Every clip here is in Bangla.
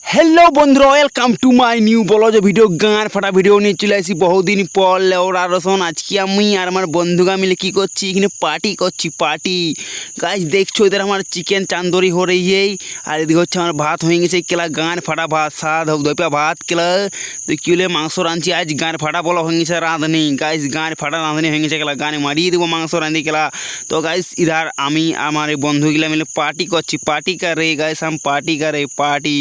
हेलो बंधुरा वेलकम टू माय নিউ বলো যে ভিডিও গান ফাটা ভিডিও নিয়ে চলে আসি বহুদিন পর লেওরা রসন। আজকে আমি আর আমার বন্ধুরা মিলে কি করছি, এখানে পার্টি করছি। পার্টি গাইস দেখছো, এদের আমার চিকেন চান্দরি हो रही है আর এদিকে হচ্ছে আমার ভাত হয়ে গেছে কেলা গান ফাটা ভাত সাদ ধোপা ভাত কেলা তো কিলে মাংস রাঁধছি আজ গান ফাটা বলা হয়ে গেছে রাঁধনি। গাইস গান ফাটা রাঁধনি হয়ে গেছে কেলা গানে মারিয়ে দেবো মাংস রাঁধি কেলা। তো গাইস ইধার আমি আমার এই বন্ধুগুলা মিলে পার্টি করছি। পার্টি করে গাইস हम পার্টি করে পার্টি।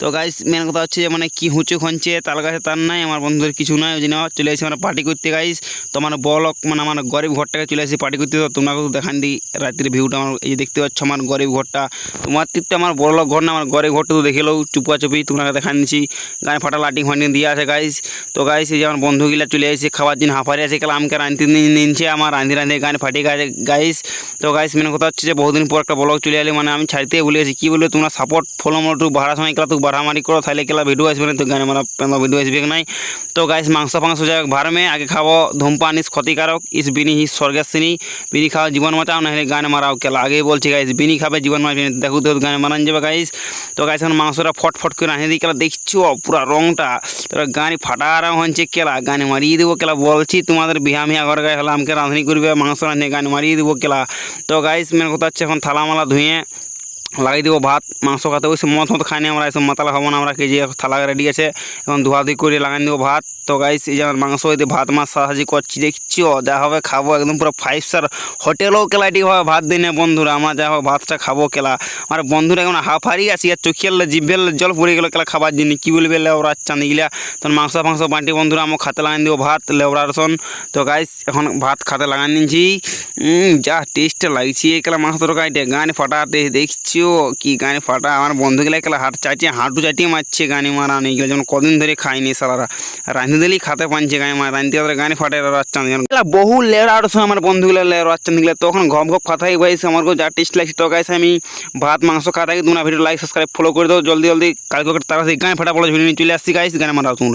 তো গাইস মেন কথা হচ্ছে যে মানে কি হুঁচু খঞ্চে তাল গাছে তার নাই, আমার বন্ধুদের কিছু নয়, ওই জন্য চলে আসি আমরা পার্টি করতে। গাইস তো আমার বলক মানে আমার গরিব ঘরটাকে চলে আসি পার্টি করতে। তো তোমরা দেখান দিই রাত্রির ভিউটা আমার এই যে দেখতে পাচ্ছ আমার গরিব ঘরটা। তোমার টিপটা আমার বড়লোক ঘর না, আমার গরিব ঘরটা তো দেখে লো চুপি তোমরা দেখান দিচ্ছি। গায়ে ফাটা লাইটিং ফাইটিং দিয়ে আছে গাইস। তো গাইস এই যে আমার বন্ধুগুলা চলে আসছে খাবার দিন হাঁপারে আছে কেলা আমাকে রাঁধতে নিচ্ছে আমার রাঁধি গান ফাটিয়ে গেছে গাইস। তো গাইস মেন কথা হচ্ছে যে বহুদিন পর একটা ব্লগ চলে এলে মানে আমি ছাড়তে ভুলে গেছি। কী বলে তোমরা সাপোর্ট ফলো মোটো ভাড়া সময় কেলা তো ভাড়ামারি করো তাহলে কেলা ভিডিও আসবে না, তো গানে মারা ভিডিও আসবে নাই। তো গাইস মাংস ফাংস যাই হোক ভাড় में আগে খাবো ধূমপান ইস ক্ষতিকারক ইস বিনি হি স্বর্গাসিনী বিনি খাওয়া জীবন বাঁচাও না হলে গানে মারাও কেলা আগেই বলছি গাইস বিনি খাবে জীবন বাঁচবে দেখো তো গানে মারান যাবে গাইস। তো গাইস এখন মাংসটা ফটফট করে রাঁধে দিই কেলা দেখছো পুরা রংটা তোরা গানে ফাটা আরাম হচ্ছে কেলা গানে মারিয়ে দেবো কেলা বলছি তোমাদের বিহা মিয়া ঘর গায়ে হলে আমাকে রাঁধুনি করবে মাংস রাঁধে গানে মারিয়ে দেবো কেলা। তো গাইস মেন কথা হচ্ছে এখন থালা মালা ধুয়ে লাগিয়ে দেবো ভাত মাংস খাতে ওই মত খাই নি আমরা এসব মাতালা খাবো না আমরা, কেজি থালা রেডি আছে এখন ধোয়াধুই করে লাগাই দেবো ভাত। তো গাইস এই যে আমার মাংস হইতে ভাত মাছ সাহায্য করছি দেখছো যা হবে খাবো একদম পুরো 5 স্টার হোটেলও কেলাটি হবে ভাত দিনে বন্ধুরা আমার যা হবে ভাতটা খাবো কেলা। আমার বন্ধুরা এখন হাফারি আছি আর চোখের জিভের জল পড়ে গেলো কেলা খাবার জন্য কী বলবে লেওরা চাঁদি গিলা। তখন মাংস ফাংস বাঁটি বন্ধুরা আমার খাতে লাগাই দেবো ভাত লেওরা রসন। তো গাইস এখন ভাত খাতে লাগাই নিচ্ছি যা টেস্ট লাগছে কেলা মাংস তরকারিটা গানে ফাটা টেস্ট দেখছো কি গানে ফাটা। আমার বন্ধুগুলা কেলা হাঁটু চাটিয়ে মারছে গানে মারা নেই গেলে যেমন কদিন ধরে খাইনি সালারা রাঁধে দিলেই খাতে পানছে গায়ে মারা রাঁধতে গানে ফাটে রাচ্চান বহু লেরা আমার বন্ধুগুলা রাচ্চান দিলে তখন ঘপ ঘপ খাতাই গাইছে আমার যা টেস্ট লাগছে। তো গাইছে আমি ভাত মাংস খাতাই তোমরা ভিডিও লাইক সাবস্ক্রাইব ফলো করে দাও জলদি কালকে তাড়াতাড়ি গায়ে ফাটা বলে ভিডিও নিয়ে চলে আসছি গাইস গানে মারা তোমরা।